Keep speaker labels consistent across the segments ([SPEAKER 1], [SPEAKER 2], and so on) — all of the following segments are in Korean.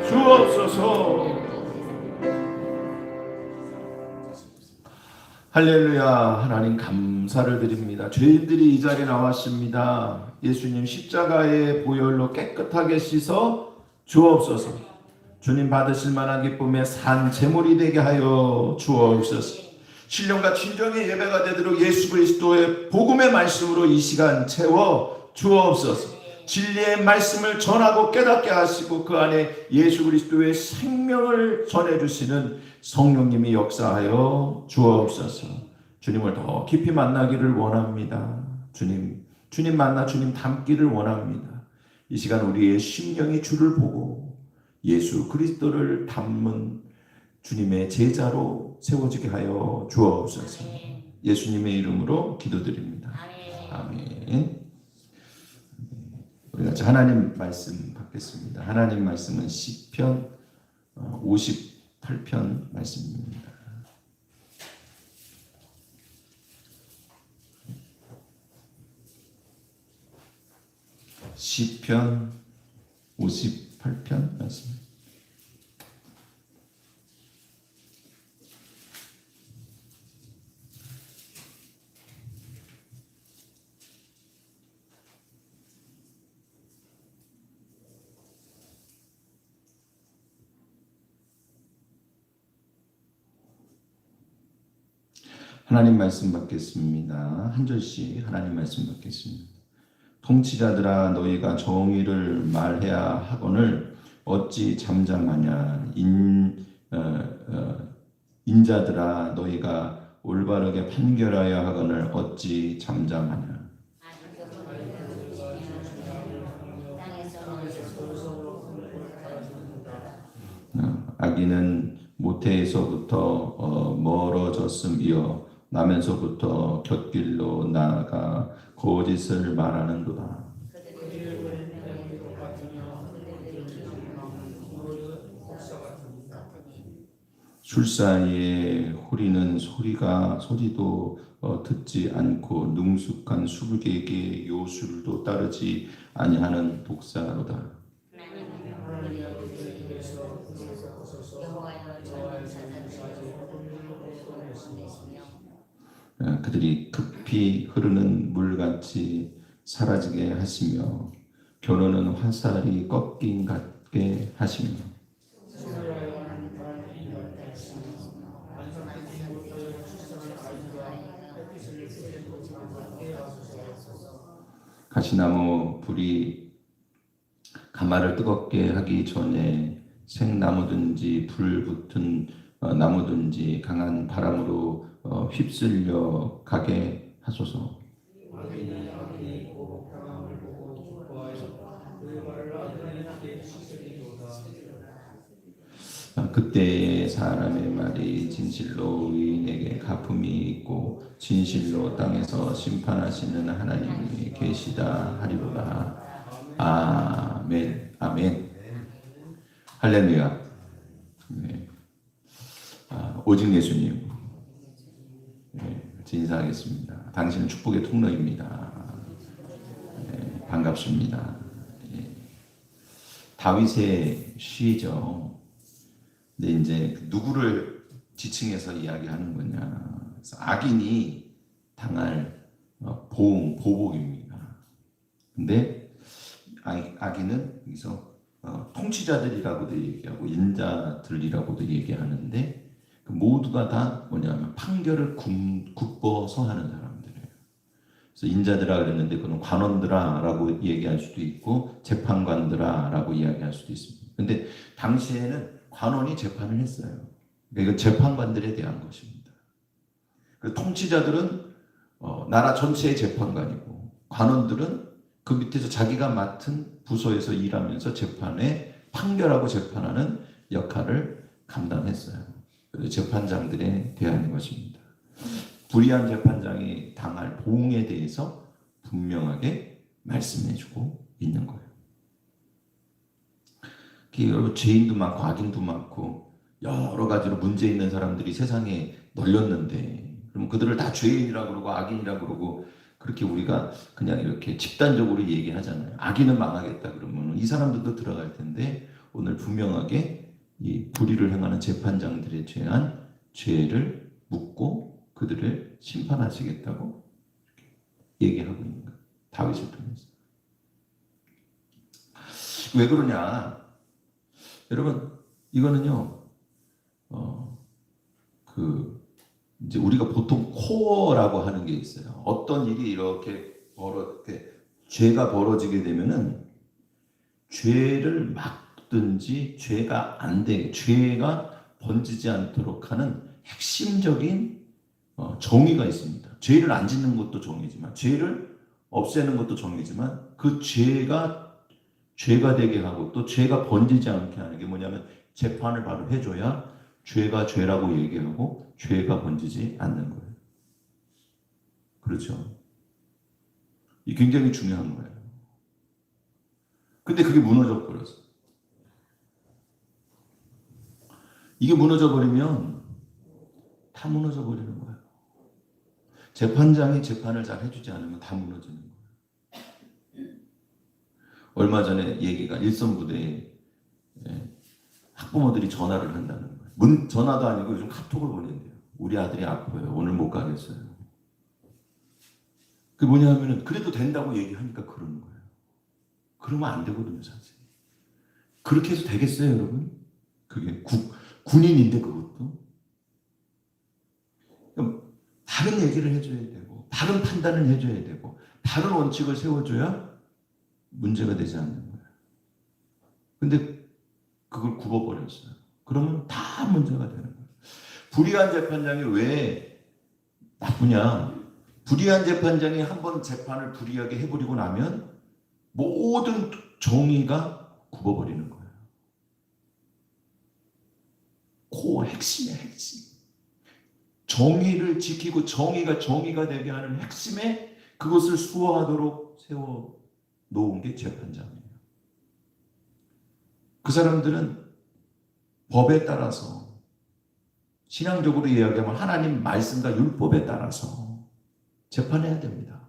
[SPEAKER 1] 주옵소서. 할렐루야. 하나님 감사를 드립니다. 죄인들이 이 자리에 나왔습니다. 예수님 십자가의 보혈로 깨끗하게 씻어 주옵소서. 주님 받으실 만한 기쁨의 산 제물이 되게 하여 주옵소서. 신령과 진정의 예배가 되도록 예수 그리스도의 복음의 말씀으로 이 시간 채워 주옵소서. 진리의 말씀을 전하고 깨닫게 하시고 그 안에 예수 그리스도의 생명을 전해주시는 성령님이 역사하여 주옵소서. 주님을 더 깊이 만나기를 원합니다. 주님 만나 주님 닮기를 원합니다. 이 시간 우리의 심령이 주를 보고 예수 그리스도를 닮은 주님의 제자로 세워지게 하여 주옵소서. 예수님의 이름으로 기도드립니다. 아멘. 우리 같이 하나님 말씀 받겠습니다. 하나님 말씀은 시편 58편 말씀입니다. 시편 58편 말씀. 하나님 말씀 받겠습니다. 한 절씩 하나님 말씀 받겠습니다. 통치자들아 너희가 정의를 말해야 하거늘 어찌 잠잠하냐. 인자들아 너희가 올바르게 판결하여 하거늘 어찌 잠잠하냐. 악인은 모태에서부터 멀어졌음이여 나면서부터 곁길로 나아가 거짓을 말하는도다. 술사이에 호리는 소리도 듣지 않고 능숙한 술객의 요술도 따르지 아니하는 독사로다. 그들이 급히 흐르는 물같이 사라지게 하시며 결혼은 화살이 꺾인 같게 하시며 가시나무 불이 가마를 뜨겁게 하기 전에 생나무든지 불 붙은 나무든지 강한 바람으로 휩쓸려 가게 하소서. 그때의 사람의 말이 진실로 의인에게 갚음이 있고 진실로 땅에서 심판하시는 하나님이 계시다 하리로다. 아멘. 아멘. 할렐루야. 네. 오직 예수님. 네, 인사하겠습니다. 당신은 축복의 통로입니다. 네, 반갑습니다. 네. 다윗의 시죠. 근데 이제 누구를 지칭해서 이야기하는 거냐? 그래서 악인이 당할 보복입니다. 근데 악인은 여기서 통치자들이라고도 얘기하고 인자들이라고도 얘기하는데 모두가 다 뭐냐면 판결을 굽어서 하는 사람들이에요. 그래서 인자들아 그랬는데 그는 관원들아라고 얘기할 수도 있고 재판관들아라고 이야기할 수도 있습니다. 근데 당시에는 관원이 재판을 했어요. 이건 재판관들에 대한 것입니다. 통치자들은 나라 전체의 재판관이고 관원들은 그 밑에서 자기가 맡은 부서에서 일하면서 재판에 판결하고 재판하는 역할을 감당했어요. 재판장들에 대한 것입니다. 불의한 재판장이 당할 보응에 대해서 분명하게 말씀해주고 있는 거예요. 여러분 죄인도 많고 악인도 많고 여러 가지로 문제 있는 사람들이 세상에 널렸는데 그럼 그들을 다 죄인이라고 그러고 악인이라고 그러고 그렇게 우리가 그냥 이렇게 집단적으로 얘기하잖아요. 악인은 망하겠다 그러면 이 사람들도 들어갈 텐데 오늘 분명하게 이 불의를 행하는 재판장들에 대한 죄를 묻고 그들을 심판하시겠다고 얘기하고 있는 거예요. 다윗을 통해서. 왜 그러냐? 여러분 이거는요. 이제 우리가 보통 코어라고 하는 게 있어요. 어떤 일이 이렇게 죄가 벌어지게 되면은 죄를 막든지 죄가 안 되게 죄가 번지지 않도록 하는 핵심적인 정의가 있습니다. 죄를 안 짓는 것도 정의지만 죄를 없애는 것도 정의지만 그 죄가 되게 하고 또 죄가 번지지 않게 하는 게 뭐냐면 재판을 바로 해줘야 죄가 죄라고 얘기하고 죄가 번지지 않는 거예요. 그렇죠? 이 굉장히 중요한 거예요. 근데 그게 무너져 버렸어. 이게 무너져 버리면 다 무너져 버리는 거예요. 재판장이 재판을 잘 해주지 않으면 다 무너지는 거예요. 얼마 전에 얘기가 일선부대에 학부모들이 전화를 한다는 거예요. 전화도 아니고 요즘 카톡을 보낸대요. 우리 아들이 아파요. 오늘 못 가겠어요. 그게 뭐냐 하면은 그래도 된다고 얘기하니까 그러는 거예요. 그러면 안 되거든요, 사실. 그렇게 해서 되겠어요, 여러분? 그게 군인인데 그것도. 그럼 다른 얘기를 해줘야 되고 다른 판단을 해줘야 되고 다른 원칙을 세워줘야 문제가 되지 않는 거예요. 근데 그걸 굽어버렸어요. 그러면 다 문제가 되는 거예요. 불의한 재판장이 왜 나쁘냐? 불의한 재판장이 한번 재판을 불의하게 해버리고 나면 모든 정의가 굽어버리는 거예요. 코어 핵심의 핵심. 정의를 지키고 정의가 되게 하는 핵심에 그것을 수호하도록 세워 놓은 게 재판장이에요. 그 사람들은 법에 따라서 신앙적으로 이야기하면 하나님 말씀과 율법에 따라서 재판해야 됩니다.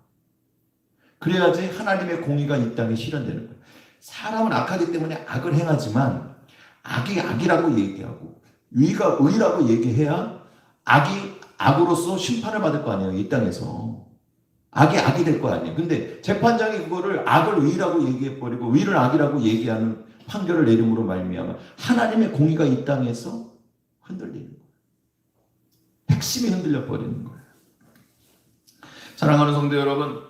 [SPEAKER 1] 그래야지 하나님의 공의가 이 땅에 실현되는 거예요. 사람은 악하기 때문에 악을 행하지만 악이 악이라고 얘기하고 의가 의라고 얘기해야 악이 악으로서 심판을 받을 거 아니에요. 이 땅에서. 악이 악이 될 거 아니에요. 근데 재판장이 그거를 악을 의라고 얘기해버리고 의를 악이라고 얘기하는 판결을 내림으로 말미암아 하나님의 공의가 이 땅에서 흔들리는 거예요. 핵심이 흔들려 버리는 거예요. 사랑하는 성도 여러분,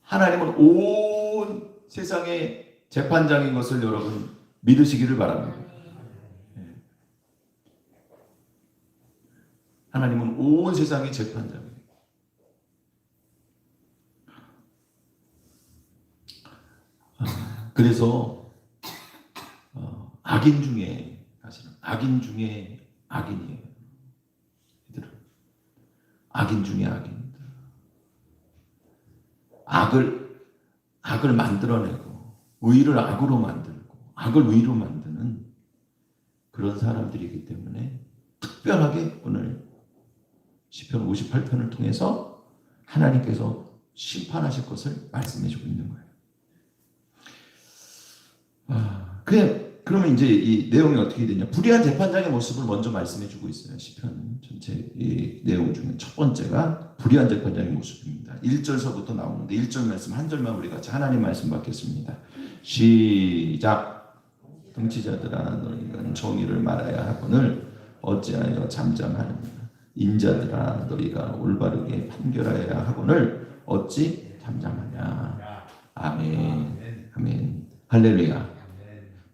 [SPEAKER 1] 하나님은 온 세상의 재판장인 것을 여러분 믿으시기를 바랍니다. 하나님은 온 세상의 재판장이에요. 그래서 악인 중에 사실은 악인 중에 악인이에요. 얘들은 악인 중에 악인입니다. 악을 만들어내고 의를 악으로 만들고 악을 의로 만드는 그런 사람들이기 때문에 특별하게 오늘 시편 58편을 통해서 하나님께서 심판하실 것을 말씀해 주고 있는 거예요. 그러면 이제 이 내용이 어떻게 되냐? 불의한 재판장의 모습을 먼저 말씀해 주고 있어요. 시편 전체 이 내용 중에 첫 번째가 불의한 재판장의 모습입니다. 1절서부터 나오는데 1절 말씀 한 절만 우리 같이 하나님 말씀 받겠습니다. 시작. 통치자들아 너희가 정의를 말하야 하거늘 어찌하여 잠잠하느냐? 인자들아 너희가 올바르게 판결하여야 하거늘 어찌 잠잠하냐? 아멘. 아멘. 할렐루야.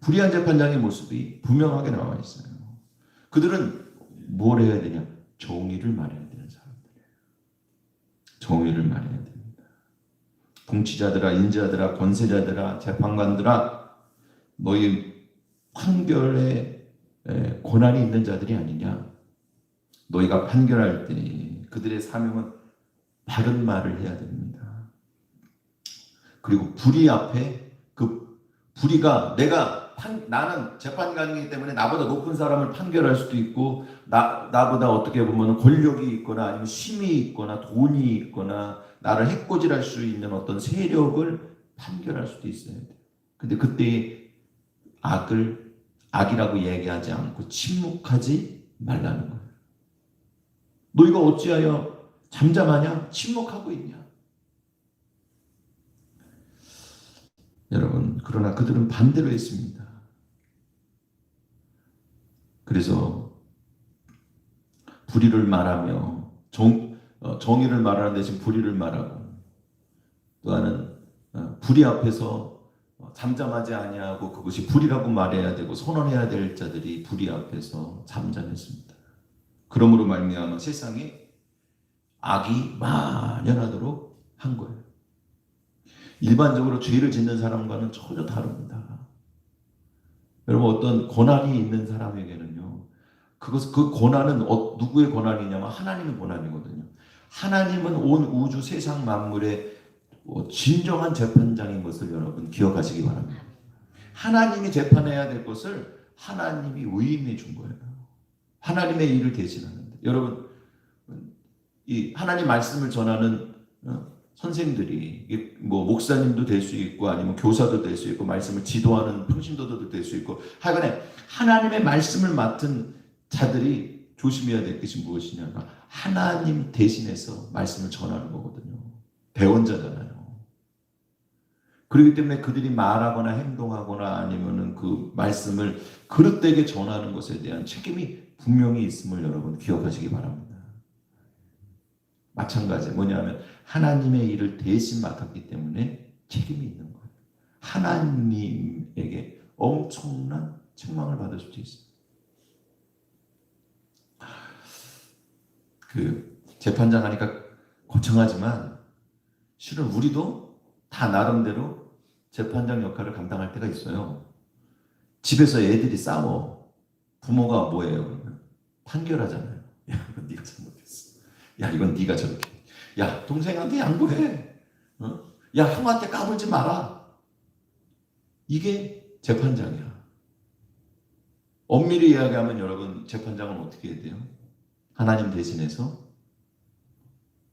[SPEAKER 1] 불의한 재판장의 모습이 분명하게 나와 있어요. 그들은 뭘 해야 되냐? 정의를 말해야 되는 사람들이에요. 정의를 말해야 됩니다. 통치자들아, 인자들아, 권세자들아, 재판관들아, 너희 판결에 권한이 있는 자들이 아니냐? 너희가 판결할 때 그들의 사명은 바른 말을 해야 됩니다. 그리고 불의 앞에 그 불의가 나는 재판관이기 때문에 나보다 높은 사람을 판결할 수도 있고 나보다 어떻게 보면 권력이 있거나 아니면 힘이 있거나 돈이 있거나 나를 해코지할 수 있는 어떤 세력을 판결할 수도 있어야 돼요. 근데 그때 악이라고 얘기하지 않고 침묵하지 말라는 거예요. 너희가 어찌하여 잠잠하냐? 침묵하고 있냐? 여러분, 그러나 그들은 반대로 했습니다. 그래서 불의를 말하며 정의를 말하는 대신 불의를 말하고, 또 하나는 불의 앞에서 잠잠하지 아니하고 그것이 불의라고 말해야 되고 선언해야 될 자들이 불의 앞에서 잠잠했습니다. 그러므로 말미암아 세상에 악이 만연하도록 한 거예요. 일반적으로 죄를 짓는 사람과는 전혀 다릅니다. 여러분, 어떤 고난이 있는 사람에게는요, 그 고난은 누구의 고난이냐면 하나님의 고난이거든요. 하나님은 온 우주 세상 만물의 진정한 재판장인 것을 여러분 기억하시기 바랍니다. 하나님이 재판해야 될 것을 하나님이 의임해 준 거예요. 하나님의 일을 대신하는데, 여러분, 이 하나님 말씀을 전하는 선생들이 뭐 목사님도 될 수 있고 아니면 교사도 될 수 있고 말씀을 지도하는 평신도도 될 수 있고, 하여간에 하나님의 말씀을 맡은 자들이 조심해야 될 것이 무엇이냐, 하나님 대신해서 말씀을 전하는 거거든요. 대언자잖아요. 그렇기 때문에 그들이 말하거나 행동하거나 아니면은 그 말씀을 그릇되게 전하는 것에 대한 책임이 분명히 있음을 여러분 기억하시기 바랍니다. 마찬가지 뭐냐면 하나님의 일을 대신 맡았기 때문에 책임이 있는 거예요. 하나님에게 엄청난 책망을 받을 수도 있어요. 그 재판장 하니까 거창하지만 실은 우리도 다 나름대로 재판장 역할을 감당할 때가 있어요. 집에서 애들이 싸워. 부모가 뭐예요? 그러면 판결하잖아요. 야, 이건 네가 잘못했어. 야, 이건 네가 저렇게. 야, 동생한테 양보해. 야, 형한테 까불지 마라. 이게 재판장이야. 엄밀히 이야기하면 여러분, 재판장은 어떻게 해야 돼요? 하나님 대신해서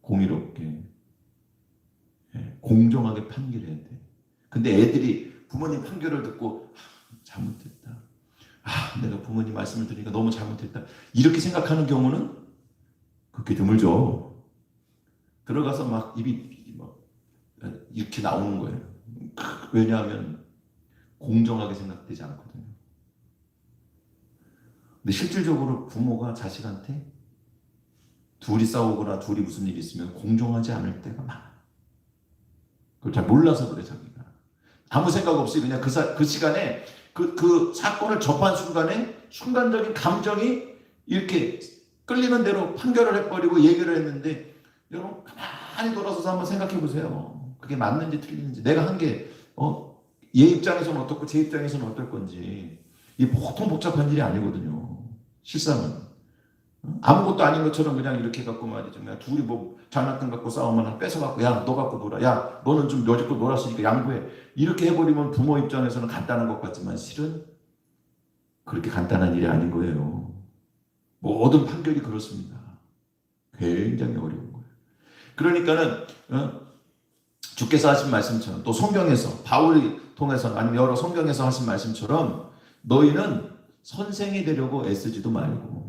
[SPEAKER 1] 공의롭게 공정하게 판결해야 돼. 근데 애들이 부모님 판결을 듣고 잘못했다. 내가 부모님 말씀을 들으니까 너무 잘못했다. 이렇게 생각하는 경우는 그렇게 드물죠. 들어가서 막 입이 막 이렇게 나오는 거예요. 왜냐하면 공정하게 생각되지 않거든요. 근데 실질적으로 부모가 자식한테 둘이 싸우거나 둘이 무슨 일이 있으면 공정하지 않을 때가 많아요. 그걸 잘 몰라서 그래, 자기가. 아무 생각 없이 그냥 그 시간에 그 사건을 접한 순간에 순간적인 감정이 이렇게 끌리는 대로 판결을 해버리고 얘기를 했는데, 여러분 가만히 돌아서서 한번 생각해 보세요. 그게 맞는지 틀리는지. 내가 한 게 얘 입장에서는 어떻고 제 입장에서는 어떨 건지. 이 보통 복잡한 일이 아니거든요. 실상은. 아무것도 아닌 것처럼 그냥 이렇게 갖고 말이죠. 그냥 둘이 뭐 장난감 갖고 싸우면 뺏어갖고, 야, 너 갖고 놀아. 야, 너는 좀 여지껏 놀았으니까 양보해. 이렇게 해버리면 부모 입장에서는 간단한 것 같지만 실은 그렇게 간단한 일이 아닌 거예요. 모든 판결이 그렇습니다. 굉장히 어려운 거예요. 그러니까는 주께서 하신 말씀처럼, 또 성경에서 바울이 통해서 아니면 여러 성경에서 하신 말씀처럼 너희는 선생이 되려고 애쓰지도 말고,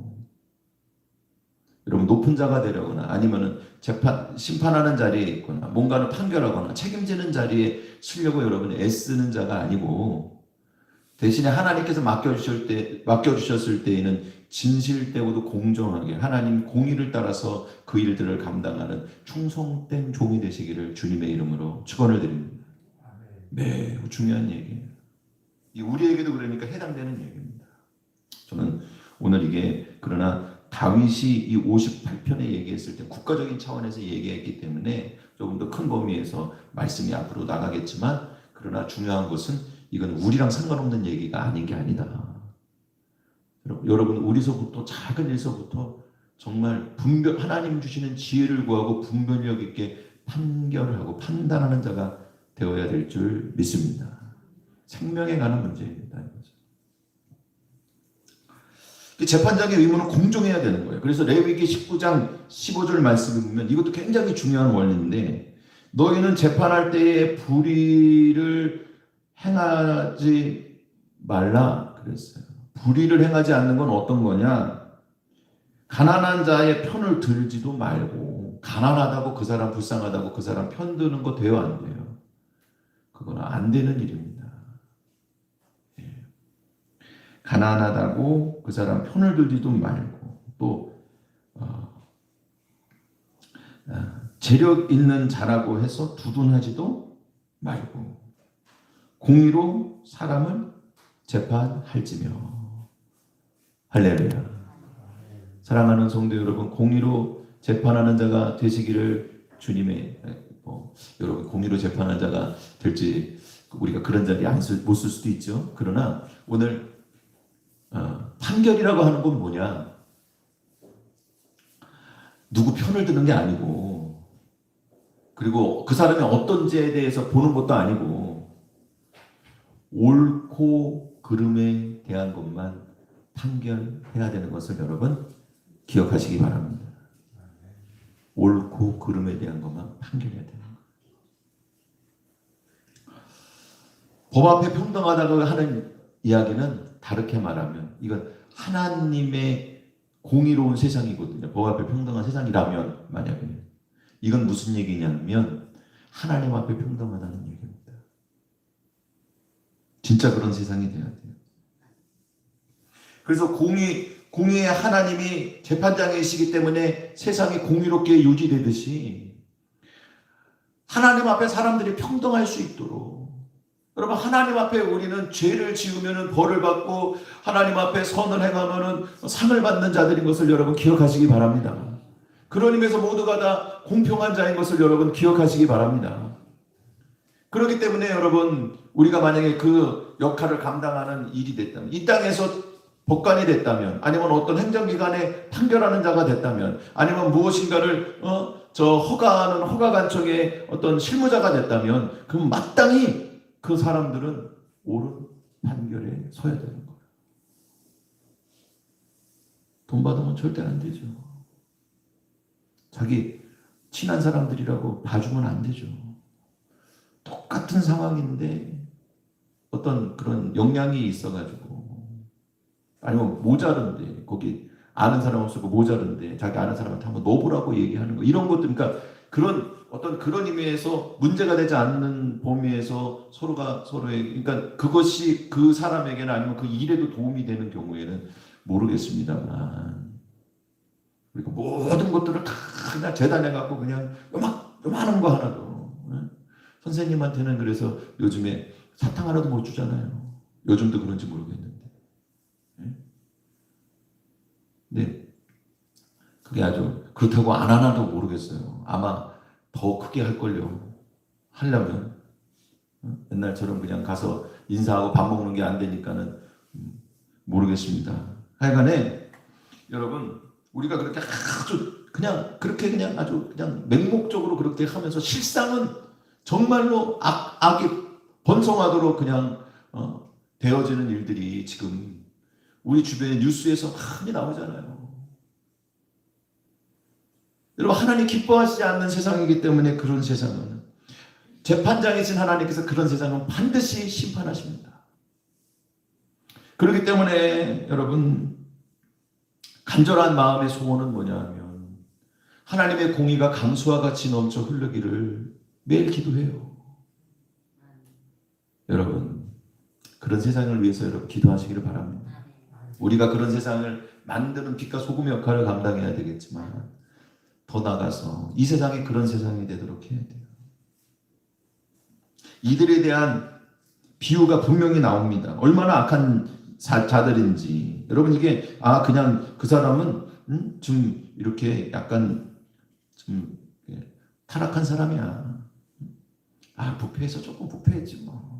[SPEAKER 1] 여러분 높은 자가 되려거나 아니면은 심판하는 자리에 있거나 뭔가를 판결하거나 책임지는 자리에 서려고 여러분 애쓰는 자가 아니고, 대신에 하나님께서 맡겨주셨을 때에는 진실되고도 공정하게 하나님 공의를 따라서 그 일들을 감당하는 충성된 종이 되시기를 주님의 이름으로 축원을 드립니다. 매우 중요한 얘기예요. 우리에게도 그러니까 해당되는 얘기입니다. 저는 오늘 이게, 그러나 다윗이 이 58편에 얘기했을 때 국가적인 차원에서 얘기했기 때문에 조금 더 큰 범위에서 말씀이 앞으로 나가겠지만, 그러나 중요한 것은 이건 우리랑 상관없는 얘기가 아닌 게 아니다. 여러분, 우리서부터 작은 일서부터 정말 하나님 주시는 지혜를 구하고 분별력 있게 판결을 하고 판단하는 자가 되어야 될 줄 믿습니다. 생명에 관한 문제입니다. 재판장의 의무는 공정해야 되는 거예요. 그래서 레위기 19장 15절 말씀을 보면 이것도 굉장히 중요한 원리인데, 너희는 재판할 때에 불의를 행하지 말라 그랬어요. 불의를 행하지 않는 건 어떤 거냐? 가난한 자의 편을 들지도 말고, 가난하다고 그 사람 불쌍하다고 그 사람 편 드는 거 돼요, 안 돼요? 그건 안 되는 일입니다. 가난하다고 그 사람 편을 들지도 말고, 또 재력 있는 자라고 해서 두둔하지도 말고, 공의로 사람을 재판할지며. 할렐루야. 사랑하는 성도 여러분, 공의로 재판하는 자가 되시기를 주님의, 여러분 공의로 재판하는 자가 될지 우리가 그런 자리에 못 쓸 수도 있죠. 그러나 오늘 판결이라고 하는 건 뭐냐? 누구 편을 드는 게 아니고, 그리고 그 사람이 어떤 죄에 대해서 보는 것도 아니고, 옳고 그름에 대한 것만 판결해야 되는 것을 여러분 기억하시기 바랍니다. 옳고 그름에 대한 것만 판결해야 되는 것. 법 앞에 평등하다고 하는 이야기는 다르게 말하면 이건 하나님의 공의로운 세상이거든요. 법 앞에 평등한 세상이라면, 만약에 이건 무슨 얘기냐면 하나님 앞에 평등하다는 얘기입니다. 진짜 그런 세상이 돼야 돼요. 그래서 공의의 하나님이 재판장이시기 때문에 세상이 공의롭게 유지되듯이 하나님 앞에 사람들이 평등할 수 있도록, 여러분 하나님 앞에 우리는 죄를 지으면 벌을 받고 하나님 앞에 선을 행하면 상을 받는 자들인 것을 여러분 기억하시기 바랍니다. 그런 의미에서 모두가 다 공평한 자인 것을 여러분 기억하시기 바랍니다. 그렇기 때문에 여러분 우리가 만약에 그 역할을 감당하는 일이 됐다면, 이 땅에서 법관이 됐다면, 아니면 어떤 행정기관에 판결하는 자가 됐다면, 아니면 무엇인가를 허가하는 허가관청의 어떤 실무자가 됐다면, 그럼 마땅히 그 사람들은 옳은 판결에 서야 되는 거예요. 돈 받으면 절대 안 되죠. 자기 친한 사람들이라고 봐주면 안 되죠. 똑같은 상황인데 어떤 그런 역량이 있어가지고, 아니면 모자른데, 거기 아는 사람 없고 모자른데 자기 아는 사람한테 한번 넣어보라고 얘기하는 거, 이런 것들, 그러니까 그런 어떤 그런 의미에서 문제가 되지 않는 범위에서 서로가 서로의, 그러니까 그것이 그 사람에게는 아니면 그 일에도 도움이 되는 경우에는 모르겠습니다만, 그리고 모든 것들을 다 그냥 재단해갖고 그냥 요만한 거 하나도, 선생님한테는 그래서 요즘에 사탕 하나도 못 주잖아요. 요즘도 그런지 모르겠는데. 네, 그게 아주 그렇다고 안 하나도 모르겠어요. 아마 더 크게 할걸요. 하려면 옛날처럼 그냥 가서 인사하고 밥 먹는 게 안 되니까는 모르겠습니다. 하여간에 여러분 우리가 그렇게 아주 그냥 그렇게 그냥 아주 그냥 맹목적으로 그렇게 하면서 실상은 정말로 악이 번성하도록 그냥 되어지는 일들이 지금 우리 주변의 뉴스에서 많이 나오잖아요. 여러분 하나님 기뻐하시지 않는 세상이기 때문에 그런 세상은, 재판장이신 하나님께서 그런 세상은 반드시 심판하십니다. 그렇기 때문에 여러분 간절한 마음의 소원은 뭐냐 하면 하나님의 공의가 강수와 같이 넘쳐 흐르기를 매일 기도해요. 여러분 그런 세상을 위해서 여러분 기도하시기를 바랍니다. 우리가 그런 세상을 만드는 빛과 소금의 역할을 감당해야 되겠지만, 더 나아가서 이 세상이 그런 세상이 되도록 해야 돼요. 이들에 대한 비유가 분명히 나옵니다. 얼마나 악한 자들인지. 여러분 이게 그냥 그 사람은 좀 이렇게 약간 좀 타락한 사람이야. 부패해서 조금 부패했지 뭐.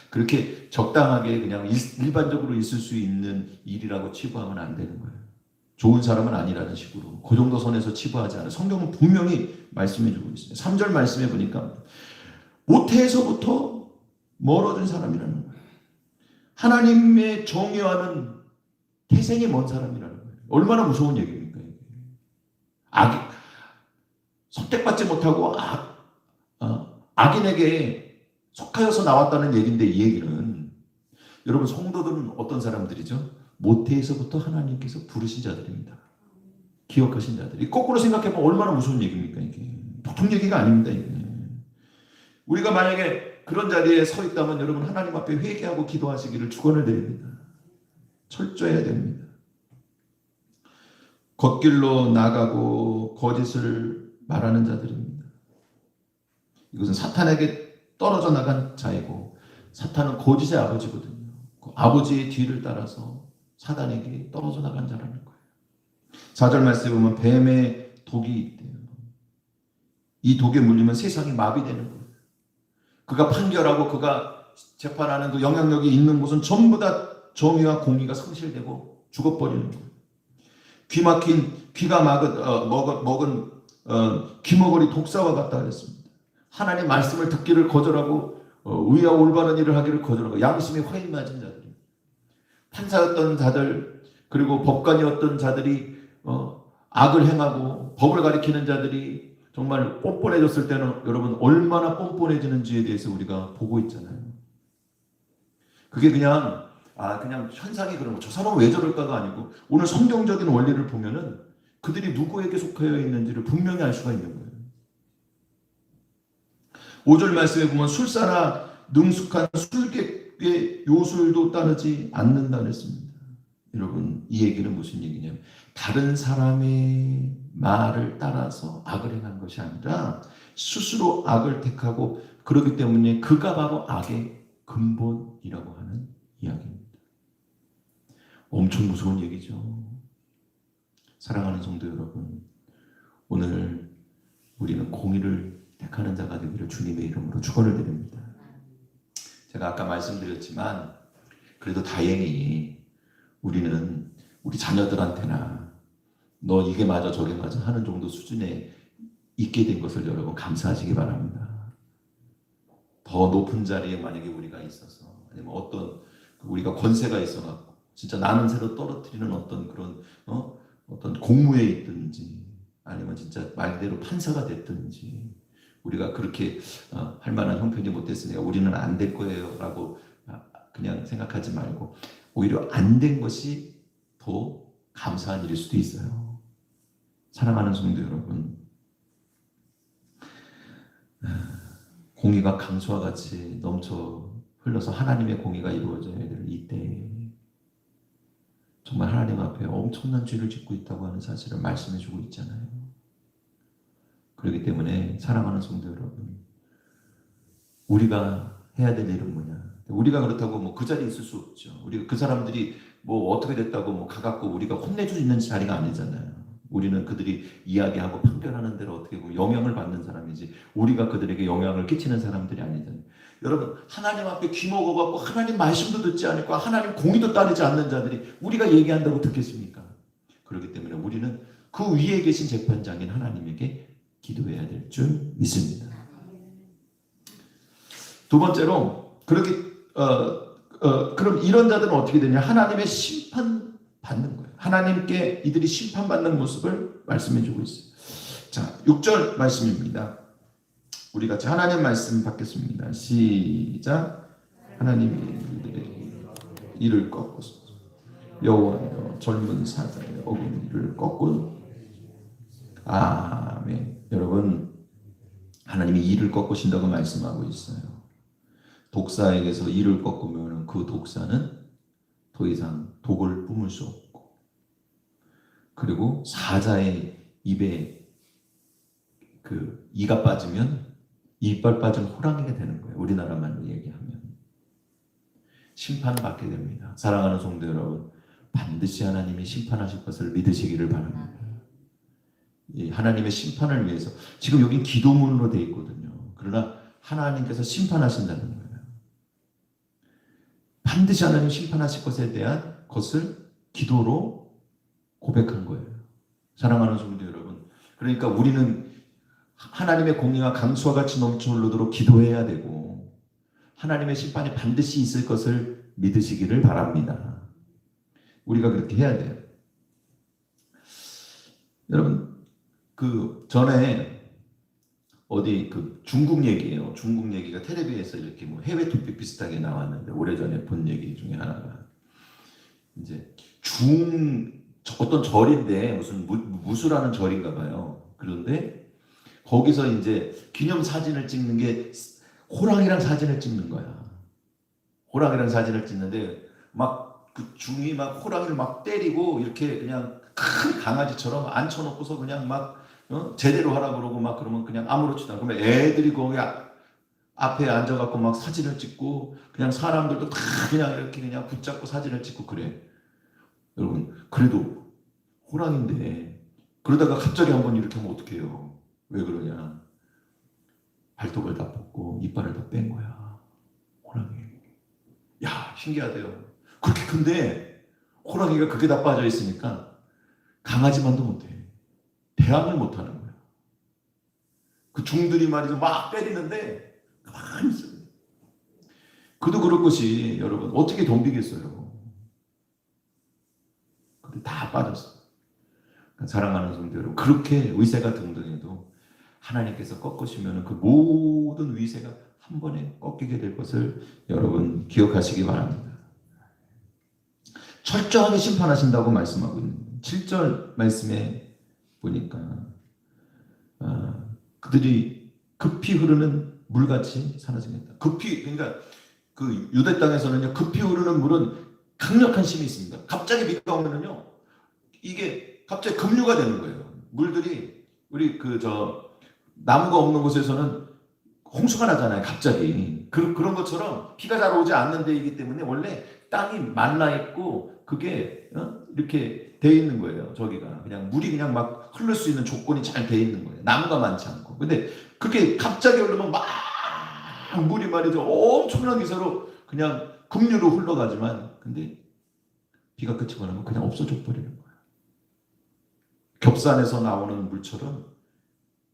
[SPEAKER 1] 그렇게 적당하게 그냥 일반적으로 있을 수 있는 일이라고 치부하면 안 되는 거예요. 좋은 사람은 아니라는 식으로 그 정도 선에서 치부하지 않아요. 성경은 분명히 말씀해주고 있어요. 3절 말씀해 보니까 모태에서부터 멀어진 사람이라는 거예요. 하나님의 정의와는 태생이 먼 사람이라는 거예요. 얼마나 무서운 얘기입니까? 선택받지 못하고 악인에게 속하여서 나왔다는 얘기인데, 이 얘기는 여러분, 성도들은 어떤 사람들이죠? 모태에서부터 하나님께서 부르신 자들입니다. 기억하신 자들이. 거꾸로 생각해보면 얼마나 무서운 얘기입니까, 이게. 보통 얘기가 아닙니다, 이게. 우리가 만약에 그런 자리에 서 있다면 여러분, 하나님 앞에 회개하고 기도하시기를 축원을 드립니다. 철저해야 됩니다. 겉길로 나가고 거짓을 말하는 자들입니다. 이것은 사탄에게 떨어져 나간 자이고, 사탄은 거짓의 아버지거든요. 그 아버지의 뒤를 따라서 사단에게 떨어져 나간 자라는 거예요. 4절 말씀에 보면 뱀의 독이 있대요. 이 독에 물리면 세상이 마비되는 거예요. 그가 판결하고 그가 재판하는 그 영향력이 있는 곳은 전부 다 정의와 공의가 상실되고 죽어버리는 거예요. 귀가 먹은 귀머거리 독사와 같다 그랬습니다. 하나님 말씀을 듣기를 거절하고 의와 올바른 일을 하기를 거절하고 양심이 화인 맞은 자들, 판사였던 자들, 그리고 법관이었던 자들이 악을 행하고 법을 가리키는 자들이 정말 뻔뻔해졌을 때는 여러분 얼마나 뻔뻔해지는지에 대해서 우리가 보고 있잖아요. 그게 그냥 현상이 그런 거, 저 사람은 왜 저럴까가 아니고 오늘 성경적인 원리를 보면은 그들이 누구에게 속하여 있는지를 분명히 알 수가 있는 거예요. 5절 말씀에 보면 술사나 능숙한 술객의 요술도 따르지 않는다 그랬습니다. 여러분, 이 얘기는 무슨 얘기냐면 다른 사람의 말을 따라서 악을 행한 것이 아니라 스스로 악을 택하고, 그렇기 때문에 그가 바로 악의 근본이라고 하는 이야기입니다. 엄청 무서운 얘기죠. 사랑하는 성도 여러분, 오늘 우리는 공의를 택하는 자가 되기를 주님의 이름으로 축원을 드립니다. 제가 아까 말씀드렸지만 그래도 다행히 우리는 우리 자녀들한테나 너 이게 맞아 저게 맞아 하는 정도 수준에 있게 된 것을 여러분 감사하시기 바랍니다. 더 높은 자리에 만약에 우리가 있어서, 아니면 어떤 우리가 권세가 있어갖고 진짜 나는 새로 떨어뜨리는 어떤 그런 어떤 공무에 있든지, 아니면 진짜 말대로 판사가 됐든지, 우리가 그렇게 할 만한 형편이 못 됐으니까 우리는 안 될 거예요 라고 그냥 생각하지 말고 오히려 안 된 것이 더 감사한 일일 수도 있어요. 사랑하는 성도 여러분, 공의가 강수와 같이 넘쳐 흘러서 하나님의 공의가 이루어져야 될 이때 정말 하나님 앞에 엄청난 죄를 짓고 있다고 하는 사실을 말씀해주고 있잖아요. 그렇기 때문에 사랑하는 성도 여러분, 우리가 해야 될 일은 뭐냐? 우리가 그렇다고 뭐 그 자리에 있을 수 없죠. 우리가 그 사람들이 뭐 어떻게 됐다고 뭐 가갖고 우리가 혼내줄 수 있는 자리가 아니잖아요. 우리는 그들이 이야기하고 판결하는 대로 어떻게 보면 영향을 받는 사람이지, 우리가 그들에게 영향을 끼치는 사람들이 아니잖아요. 여러분, 하나님 앞에 귀먹어갖고 하나님 말씀도 듣지 않고 하나님 공의도 따르지 않는 자들이 우리가 얘기한다고 듣겠습니까? 그렇기 때문에 우리는 그 위에 계신 재판장인 하나님에게 기도해야 될 줄 믿습니다. 두 번째로, 그럼 이런 자들은 어떻게 되냐? 하나님의 심판 받는 거예요. 하나님께 이들이 심판받는 모습을 말씀해주고 있어요. 자, 6절 말씀입니다. 우리 같이 하나님 말씀 받겠습니다. 시작. 하나님이 이들의 이를 꺾으소서. 여호와여 젊은 사자의 어금니를 꺾고. 아멘. 여러분, 하나님이 이를 꺾으신다고 말씀하고 있어요. 독사에게서 이를 꺾으면 그 독사는 더 이상 독을 뿜을 수 없고, 그리고 사자의 입에 그 이가 빠지면 이빨 빠진 호랑이가 되는 거예요. 우리나라 말로 얘기하면 심판받게 됩니다. 사랑하는 성도 여러분, 반드시 하나님이 심판하실 것을 믿으시기를 바랍니다. 이 하나님의 심판을 위해서, 지금 여기 기도문으로 되어 있거든요. 그러나 하나님께서 심판하신다는 거예요. 반드시 하나님 심판하실 것에 대한 것을 기도로 고백한 거예요. 사랑하는 성도 여러분, 그러니까 우리는 하나님의 공의와 강수와 같이 넘쳐 흐르도록 기도해야 되고, 하나님의 심판이 반드시 있을 것을 믿으시기를 바랍니다. 우리가 그렇게 해야 돼요. 여러분, 그 전에 어디 그 중국 얘기예요. 중국 얘기가 텔레비에서 이렇게 뭐 해외 토픽 비슷하게 나왔는데 오래전에 본 얘기 중에 하나가 이제 어떤 절인데 무슨 무수라는 절인가 봐요. 그런데 거기서 이제 기념 사진을 찍는 게 호랑이랑 사진을 찍는 거야. 호랑이랑 사진을 찍는데 막 그 중이 막 호랑이를 막 때리고 이렇게 그냥 큰 강아지처럼 앉혀놓고서 그냥 막 제대로 하라 그러고 막 그러면 그냥 아무렇지도 않고 그러면 애들이 거기 앞에 앉아갖고 막 사진을 찍고 그냥 사람들도 다 그냥 이렇게 그냥 붙잡고 사진을 찍고 그래. 여러분 그래도 호랑인데 그러다가 갑자기 한번 이렇게 하면 어떡해요? 왜 그러냐? 발톱을 다 뽑고 이빨을 다 뺀 거야. 호랑이. 야 신기하대요. 그렇게 큰데 호랑이가 그게 다 빠져 있으니까 강아지만도 못해. 대항을 못하는 거야. 그 중들이 말이죠 막 때리는데 가만히 있어요. 그도 그럴 것이 여러분 어떻게 덤비겠어요. 근데 다 빠졌어. 그러니까 사랑하는 성도 여러분 그렇게 위세가 등등해도 하나님께서 꺾으시면 그 모든 위세가 한 번에 꺾이게 될 것을 여러분 기억하시기 바랍니다. 철저하게 심판하신다고 말씀하고 있는 7절 말씀에 보니까 그들이 급히 흐르는 물같이 사라지겠다. 급히 그러니까 그 유대 땅에서는요 급히 흐르는 물은 강력한 힘이 있습니다. 갑자기 비가 오면은요 이게 갑자기 급류가 되는 거예요. 물들이 우리 나무가 없는 곳에서는 홍수가 나잖아요. 갑자기 그런 것처럼 비가 잘 오지 않는 데이기 때문에 원래 땅이 말라 있고 그게 이렇게 돼 있는 거예요. 저기가 그냥 물이 그냥 막 흐를 수 있는 조건이 잘 돼 있는 거예요. 나무가 많지 않고. 근데 그게 갑자기 흐르면 막 물이 말이죠 엄청난 기세로 그냥 급류로 흘러가지만 근데 비가 그치고 나면 그냥 없어져 버리는 거예요. 겹산에서 나오는 물처럼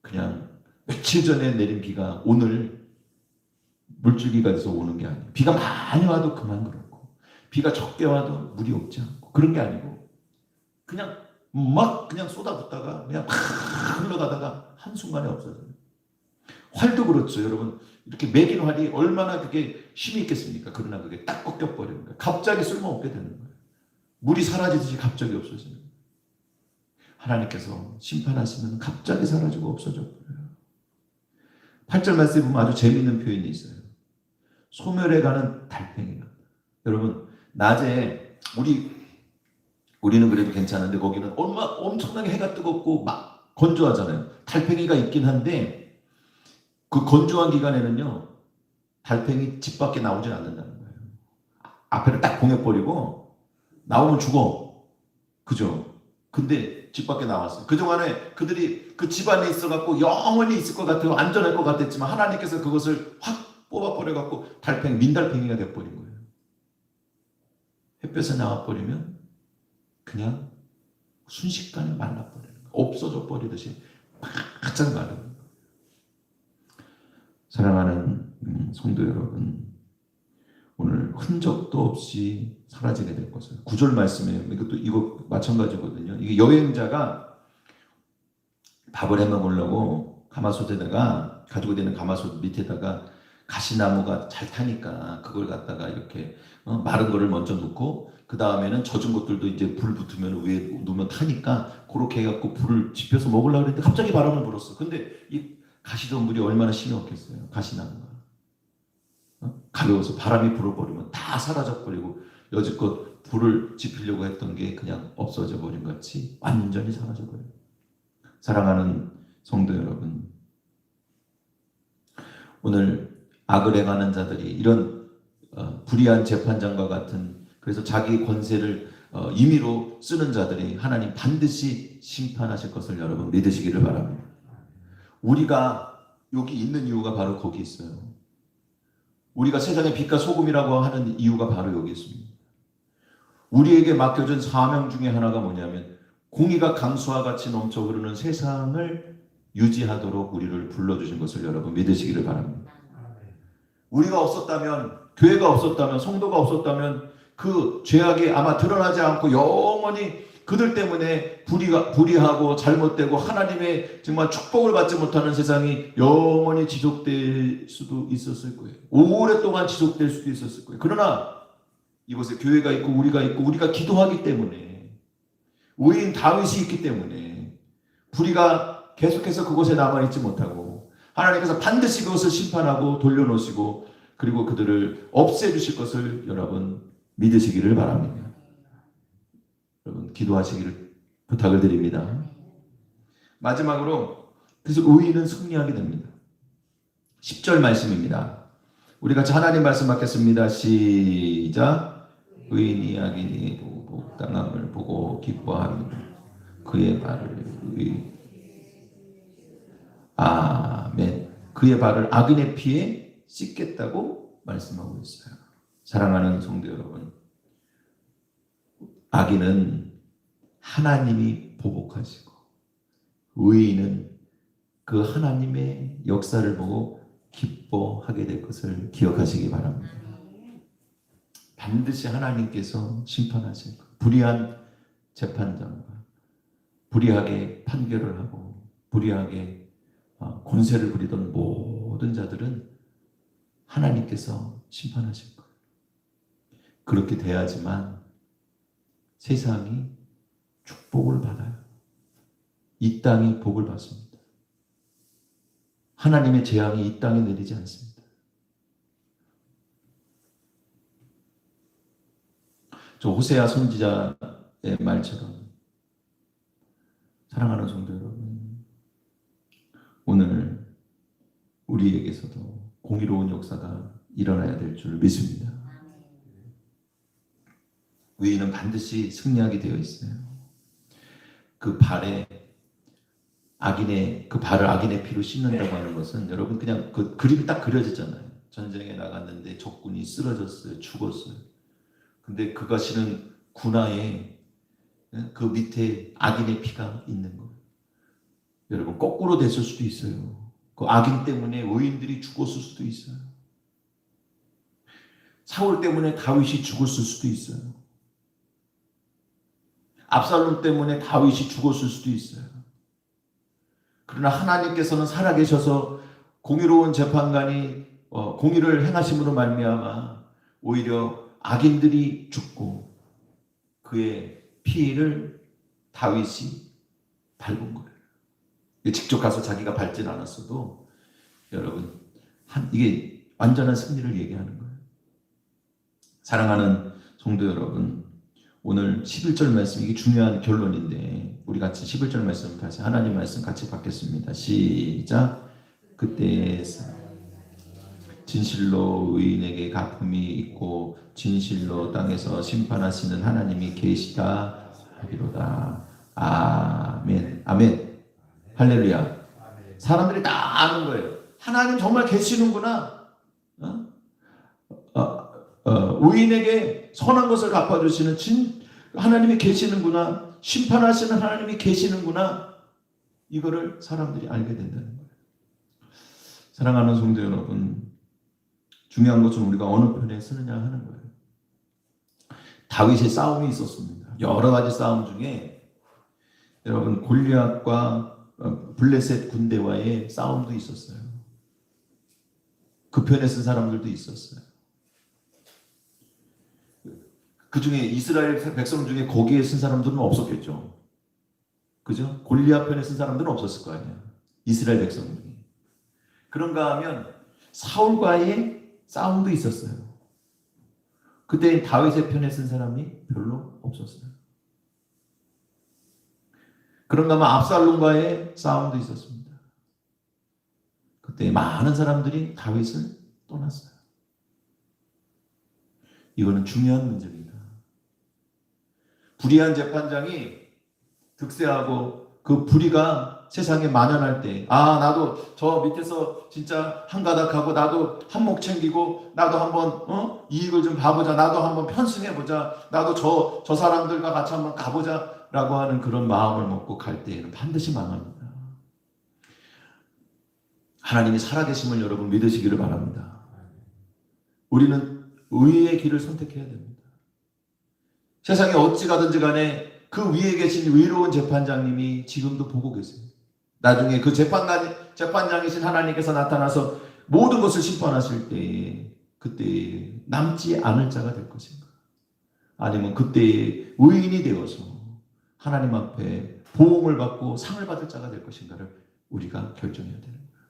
[SPEAKER 1] 그냥 며칠 전에 내린 비가 오늘 물줄기가 돼서 오는 게 아니에요. 비가 많이 와도 그만 그렇고 비가 적게 와도 물이 없지 않고 그런 게 아니고 그냥 막 그냥 쏟아붓다가 그냥 팍 흘러가다가 한순간에 없어져요. 활도 그렇죠. 여러분 이렇게 매긴 활이 얼마나 그게 힘이 있겠습니까? 그러나 그게 딱 꺾여버리는 거예요. 갑자기 쓸모없게 되는 거예요. 물이 사라지듯이 갑자기 없어지는 거예요. 하나님께서 심판하시면 갑자기 사라지고 없어져 버려요. 8절 말씀에 보면 아주 재미있는 표현이 있어요. 소멸해 가는 달팽이 같다. 여러분 낮에 우리는 그래도 괜찮은데 거기는 엄청나게 해가 뜨겁고 막 건조하잖아요. 달팽이가 있긴 한데 그 건조한 기간에는요 달팽이 집 밖에 나오질 않는다는 거예요. 앞에를 딱 봉해버리고 나오면 죽어. 그죠? 근데 집 밖에 나왔어요. 그동안에 그들이 그 집 안에 있어갖고 영원히 있을 것 같아요. 안전할 것 같았지만 하나님께서 그것을 확 뽑아버려갖고 민달팽이가 돼버린 거예요. 햇볕에 나와버리면 그냥 순식간에 말라버리는 거예요. 없어져 버리듯이 바짝 마르는 거예요. 사랑하는 성도 여러분, 오늘 흔적도 없이 사라지게 될 것을 9절 말씀에 이거 마찬가지거든요. 이게 여행자가 밥을 해 먹으려고 가마솥에다가 가지고 되는 가마솥 밑에다가 가시나무가 잘 타니까 그걸 갖다가 이렇게 마른 거를 먼저 넣고 그 다음에는 젖은 것들도 이제 불 붙으면 위에 놓으면 타니까 그렇게 해갖고 불을 지펴서 먹으려고 했는데 갑자기 바람을 불었어. 근데 이 가시덤불이 얼마나 힘이 없겠어요. 가시나무가 가벼워서 바람이 불어버리면 다 사라져버리고 여지껏 불을 지피려고 했던 게 그냥 없어져 버린 것 같이 완전히 사라져버려요. 사랑하는 성도 여러분, 오늘 악을 행하는 자들이 이런 불의한 재판장과 같은 그래서 자기 권세를 임의로 쓰는 자들이 하나님 반드시 심판하실 것을 여러분 믿으시기를 바랍니다. 우리가 여기 있는 이유가 바로 거기 있어요. 우리가 세상의 빛과 소금이라고 하는 이유가 바로 여기 있습니다. 우리에게 맡겨진 사명 중에 하나가 뭐냐면 공의가 강수와 같이 넘쳐 흐르는 세상을 유지하도록 우리를 불러주신 것을 여러분 믿으시기를 바랍니다. 우리가 없었다면, 교회가 없었다면, 성도가 없었다면 그 죄악이 아마 드러나지 않고 영원히 그들 때문에 불의하고 잘못되고 하나님의 정말 축복을 받지 못하는 세상이 영원히 지속될 수도 있었을 거예요. 오랫동안 지속될 수도 있었을 거예요. 그러나 이곳에 교회가 있고 우리가 기도하기 때문에, 의인 다윗이 있기 때문에 불의가 계속해서 그곳에 남아있지 못하고 하나님께서 반드시 그것을 심판하고 돌려놓으시고 그리고 그들을 없애주실 것을 여러분 믿으시기를 바랍니다. 여러분 기도하시기를 부탁을 드립니다. 마지막으로 그래서 의인은 승리하게 됩니다. 10절 말씀입니다. 우리 같이 하나님 말씀 받겠습니다. 시작. 의인이 악인이 복당함을 보고 기뻐하며 그의 발을 아멘. 그의 발을 악인의 피에 씻겠다고 말씀하고 있어요. 사랑하는 성도 여러분, 악인은 하나님이 보복하시고 의인은 그 하나님의 역사를 보고 기뻐하게 될 것을 기억하시기 바랍니다. 반드시 하나님께서 심판하실 것. 불의한 재판장과 불의하게 판결을 하고 불의하게 권세를 부리던 모든 자들은 하나님께서 심판하실 거예요. 그렇게 돼야지만 세상이 축복을 받아요. 이 땅이 복을 받습니다. 하나님의 재앙이 이 땅에 내리지 않습니다. 저 호세아 선지자의 말처럼 사랑하는 성도 여러분, 오늘 우리에게서도 공의로운 역사가 일어나야 될 줄 믿습니다. 의인은 반드시 승리하게 되어 있어요. 그 발에 그 발을 악인의 피로 씻는다고 하는 것은 여러분 그냥 그 그림이 딱 그려지잖아요. 전쟁에 나갔는데 적군이 쓰러졌어요. 죽었어요. 근데 그가 신은 군화에 그 밑에 악인의 피가 있는 거예요. 여러분 거꾸로 됐을 수도 있어요. 그 악인 때문에 의인들이 죽었을 수도 있어요. 사울 때문에 다윗이 죽었을 수도 있어요. 압살롬 때문에 다윗이 죽었을 수도 있어요. 그러나 하나님께서는 살아계셔서 공의로운 재판관이 공의를 행하심으로 말미암아 오히려 악인들이 죽고 그의 피를 다윗이 밟은 거예요. 직접 가서 자기가 밟진 않았어도 여러분 이게 완전한 승리를 얘기하는 거예요. 사랑하는 성도 여러분, 오늘 11절 말씀, 이게 중요한 결론인데 우리 같이 11절 말씀 다시 하나님 말씀 같이 받겠습니다. 시작. 그때 진실로 의인에게 갚음이 있고 진실로 땅에서 심판하시는 하나님이 계시다 하기로다. 아멘. 아멘. 할렐루야. 사람들이 다 아는 거예요. 하나님 정말 계시는구나. 의인에게 선한 것을 갚아주시는 하나님이 계시는구나. 심판하시는 하나님이 계시는구나. 이거를 사람들이 알게 된다는 거예요. 사랑하는 성도 여러분, 중요한 것은 우리가 어느 편에 서느냐 하는 거예요. 다윗의 싸움이 있었습니다. 여러 가지 싸움 중에 여러분 골리앗과 블레셋 군대와의 싸움도 있었어요. 그 편에 쓴 사람들도 있었어요. 그 중에 이스라엘 백성 중에 거기에 쓴 사람들은 없었겠죠. 그죠? 골리앗 편에 쓴 사람들은 없었을 거 아니야. 이스라엘 백성들이. 그런가 하면 사울과의 싸움도 있었어요. 그때 다윗의 편에 쓴 사람이 별로 없었어요. 그런가 하면 압살롬과의 싸움도 있었습니다. 그때 많은 사람들이 다윗을 떠났어요. 이거는 중요한 문제입니다. 불의한 재판장이 득세하고 그 불의가 세상에 만연할 때, 나도 저 밑에서 진짜 한가닥하고 나도 한몫 챙기고 나도 한번 이익을 좀 봐보자, 나도 한번 편승해보자, 나도 저 사람들과 같이 한번 가보자 라고 하는 그런 마음을 먹고 갈 때에는 반드시 망합니다. 하나님이 살아계심을 여러분 믿으시기를 바랍니다. 우리는 의의 길을 선택해야 됩니다. 세상에 어찌 가든지 간에 그 위에 계신 의로운 재판장님이 지금도 보고 계세요. 나중에 그 재판장이신 하나님께서 나타나서 모든 것을 심판하실 때에 그때 남지 않을 자가 될 것인가? 아니면 그때에 의인이 되어서 하나님 앞에 보응을 받고 상을 받을 자가 될 것인가를 우리가 결정해야 되는 거예요.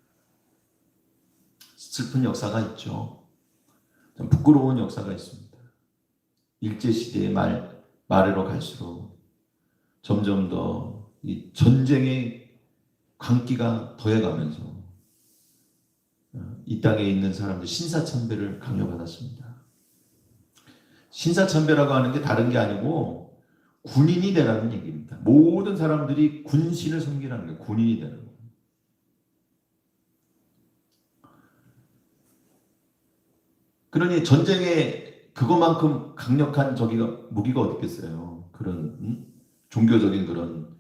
[SPEAKER 1] 슬픈 역사가 있죠. 좀 부끄러운 역사가 있습니다. 일제시대의 말으로 갈수록 점점 더 이 전쟁의 광기가 더해가면서 이 땅에 있는 사람들 신사참배를 강요받았습니다. 신사참배라고 하는 게 다른 게 아니고 군인이 되라는 얘기입니다. 모든 사람들이 군신을 섬기라는 거예요. 군인이 되는 거예요. 그러니 전쟁에 그것만큼 강력한 무기가 어디 있겠어요. 그런 종교적인 그런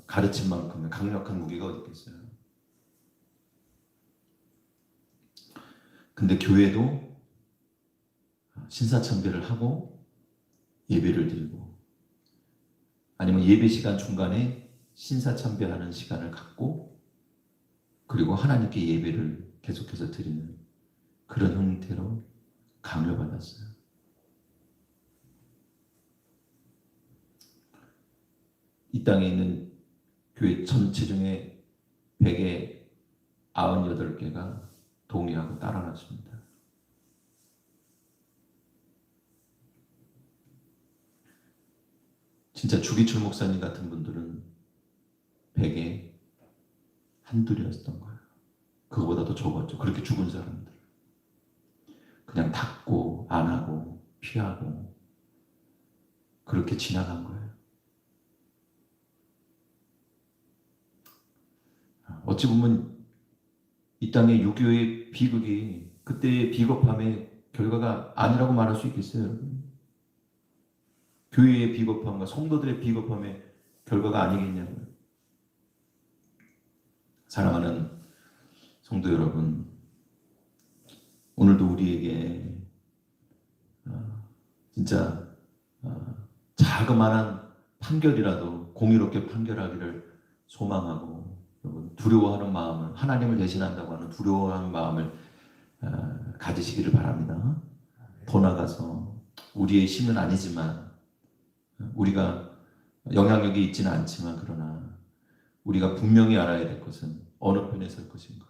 [SPEAKER 1] 가르침만큼의 강력한 무기가 어디 있겠어요. 근데 교회도 신사참배를 하고 예배를 드리고 아니면 예배 시간 중간에 신사참배하는 시간을 갖고 그리고 하나님께 예배를 계속해서 드리는 그런 형태로 강요받았어요. 이 땅에 있는 교회 전체 중에 100에 98개가 동의하고 따라갔습니다. 진짜 주기철 목사님 같은 분들은 100에 한둘이었던 거예요. 그거보다 더 적었죠. 그렇게 죽은 사람들. 그냥 닫고 안 하고 피하고 그렇게 지나간 거예요. 어찌 보면 이 땅의 유교의 비극이 그때의 비겁함의 결과가 아니라고 말할 수 있겠어요. 교회의 비겁함과 성도들의 비겁함의 결과가 아니겠냐고요. 사랑하는 성도 여러분, 오늘도 우리에게 진짜 자그마한 판결이라도 공의롭게 판결하기를 소망하고 여러분 두려워하는 마음을 하나님을 대신한다고 하는 두려워하는 마음을 가지시기를 바랍니다. 더 나아가서 우리의 힘은 아니지만 우리가 영향력이 있지는 않지만 그러나 우리가 분명히 알아야 될 것은 어느 편에 설 것인가.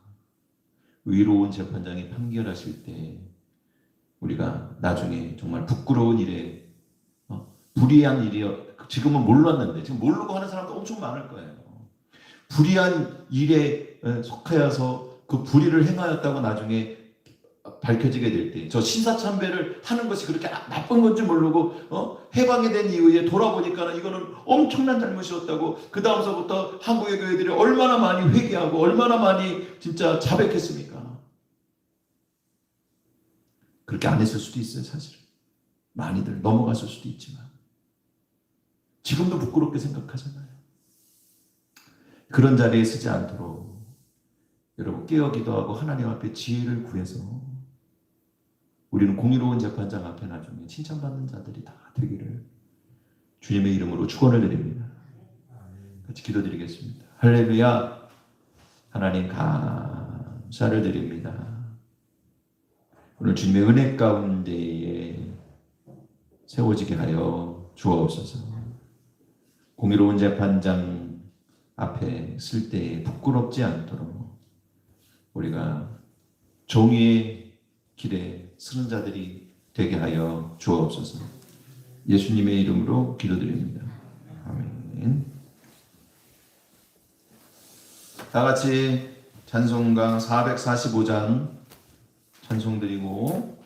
[SPEAKER 1] 의로운 재판장이 판결하실 때 우리가 나중에 정말 부끄러운 일에 불의한 일이요. 지금은 몰랐는데 지금 모르고 하는 사람도 엄청 많을 거예요. 불의한 일에 속하여서 그 불의를 행하였다고 나중에 밝혀지게 될 때 저 신사참배를 하는 것이 그렇게 나쁜 건지 모르고 해방이 된 이후에 돌아보니까 이거는 엄청난 잘못이었다고 그 다음서부터 한국의 교회들이 얼마나 많이 회개하고 얼마나 많이 진짜 자백했습니까? 그렇게 안 했을 수도 있어요. 사실은 많이들 넘어갔을 수도 있지만 지금도 부끄럽게 생각하잖아요. 그런 자리에 서지 않도록 여러분 깨어 기도하고 하나님 앞에 지혜를 구해서 우리는 공의로운 재판장 앞에 나중에 칭찬받는 자들이 다 되기를 주님의 이름으로 축원을 드립니다. 같이 기도드리겠습니다. 할렐루야. 하나님 감사를 드립니다. 오늘 주님의 은혜 가운데에 세워지게 하여 주옵소서. 공의로운 재판장 앞에 쓸 때 부끄럽지 않도록 우리가 정의의 길에 서는 자들이 되게 하여 주옵소서. 예수님의 이름으로 기도드립니다. 아멘. 다 같이 찬송가 445장 찬송 드리고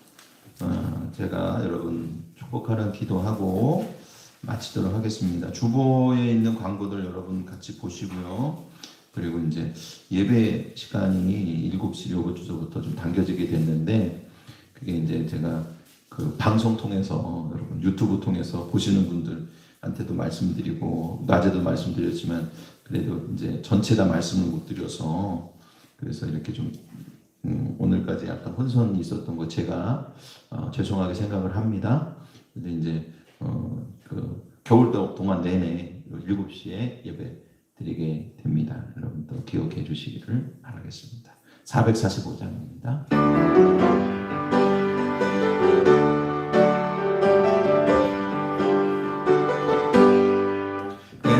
[SPEAKER 1] 제가 여러분 축복하는 기도하고 마치도록 하겠습니다. 주보에 있는 광고들 여러분 같이 보시고요. 그리고 이제 예배 시간이 7시 요거부터 좀 당겨지게 됐는데 그게 이제 제가 그 방송 통해서 여러분 유튜브 통해서 보시는 분들한테도 말씀드리고 낮에도 말씀드렸지만 그래도 이제 전체 다 말씀을 못 드려서 그래서 이렇게 좀 오늘까지 약간 혼선이 있었던 거 제가 죄송하게 생각을 합니다. 근데 이제 그 겨울 동안 내내 7시에 예배 드리게 됩니다. 여러분도 기억해 주시기를 바라겠습니다. 445장입니다.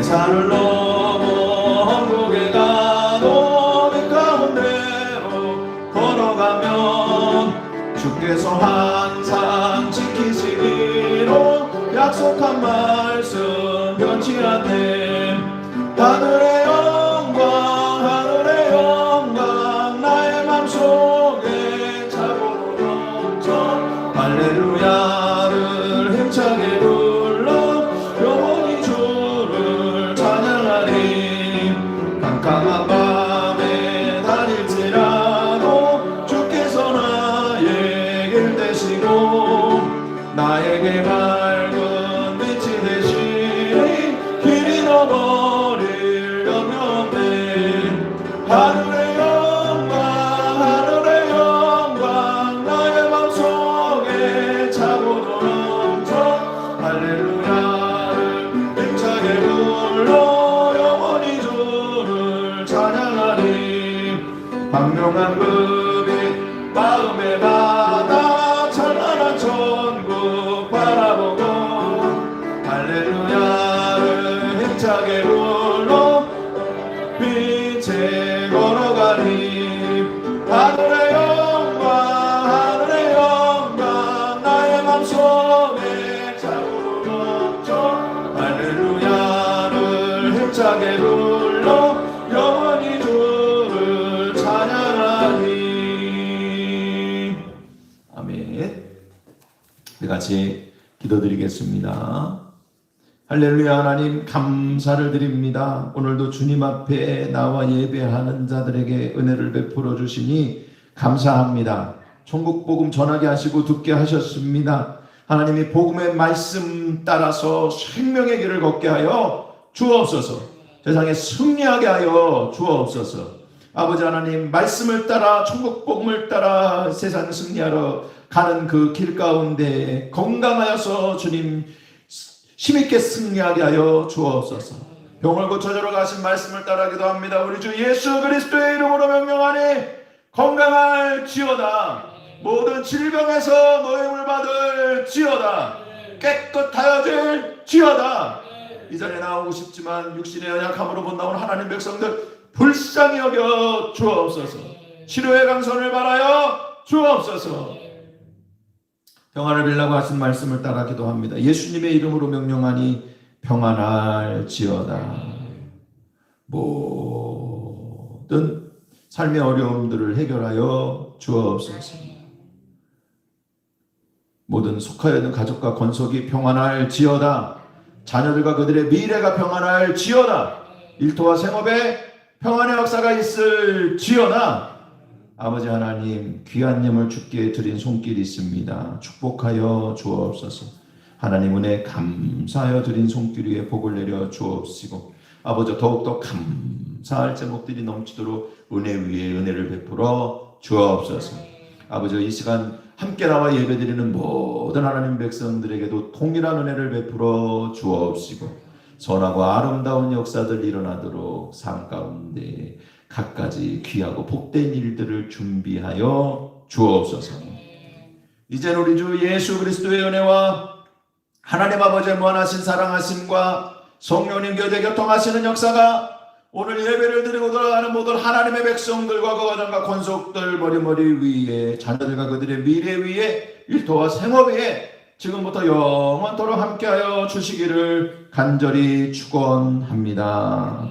[SPEAKER 1] 산을 넘어 한국에 가도 그 가운데로 걸어가면 주께서 항상 지키시기로 약속한 말씀 변치 않네. 하늘의 영광 나의 맘속에 차고 넘쳐 할렐루야를 힘차게 불러 영원히 주를 찬양하리. 깜깜한 밤에 다닐지라도 주께서 나의 길 되시고 나에게 밝은 빛이 되시니 길이 잃어버릴 염려 없네. 하늘의 영광 나의 맘속에 차고도 넘쳐 할렐루야를 힘차게 불러 영원히 주를 찬양하리. 광명한 그 빛 마음에 받아 찬란한 천국 바라보고 할렐루야를 힘차게 불러 빛에 걸어가리. 하늘의 영광 나의 맘속에 차고 넘쳐 할렐루야를 힘차게 불러 영원히 주를 찬양하리. 아멘. 우리 같이 기도드리겠습니다. 할렐루야. 하나님 감사를 드립니다. 오늘도 주님 앞에 나와 예배하는 자들에게 은혜를 베풀어 주시니 감사합니다. 천국 복음 전하게 하시고 듣게 하셨습니다. 하나님이 복음의 말씀 따라서 생명의 길을 걷게 하여 주옵소서. 세상에 승리하게 하여 주옵소서. 아버지 하나님, 말씀을 따라 천국 복음을 따라 세상 승리하러 가는 그 길 가운데 건강하여서 주님 힘있게 승리하게 하여 주옵소서. 병을 고쳐주러 가신 말씀을 따라 기도합니다. 우리 주 예수 그리스도의 이름으로 명령하니 건강할지어다. 모든 질병에서 노임을 받을지어다. 깨끗하여질지어다. 이 자리에 나오고 싶지만 육신의 연약함으로 못 나온 하나님 백성들 불쌍히 여겨 주옵소서. 치료의 강선을 바라여 주옵소서. 평안을 빌라고 하신 말씀을 따라 기도합니다. 예수님의 이름으로 명령하니 평안할지어다. 모든 삶의 어려움들을 해결하여 주옵소서. 모든 속하여 있는 가족과 권속이 평안할지어다. 자녀들과 그들의 미래가 평안할지어다. 일터와 생업에 평안의 역사가 있을지어다. 아버지 하나님, 귀한 예물 주께 드린 손길이 있습니다. 축복하여 주옵소서. 하나님 은혜 감사하여 드린 손길 위에 복을 내려 주옵시고 아버지 더욱더 감사할 제목들이 넘치도록 은혜 위에 은혜를 베풀어 주옵소서. 아버지 이 시간 함께 나와 예배드리는 모든 하나님 백성들에게도 동일한 은혜를 베풀어 주옵시고 선하고 아름다운 역사들 일어나도록 삶 가운데 갖가지 귀하고 복된 일들을 준비하여 주옵소서. 이제 우리 주 예수 그리스도의 은혜와 하나님 아버지의 무한하신 사랑하심과 성령님 교제 교통하시는 역사가 오늘 예배를 드리고 돌아가는 모든 하나님의 백성들과 그 가정과 권속들 머리머리 위에 자녀들과 그들의 미래 위에 일터와 생업 위에 지금부터 영원토록 함께하여 주시기를 간절히 축원합니다.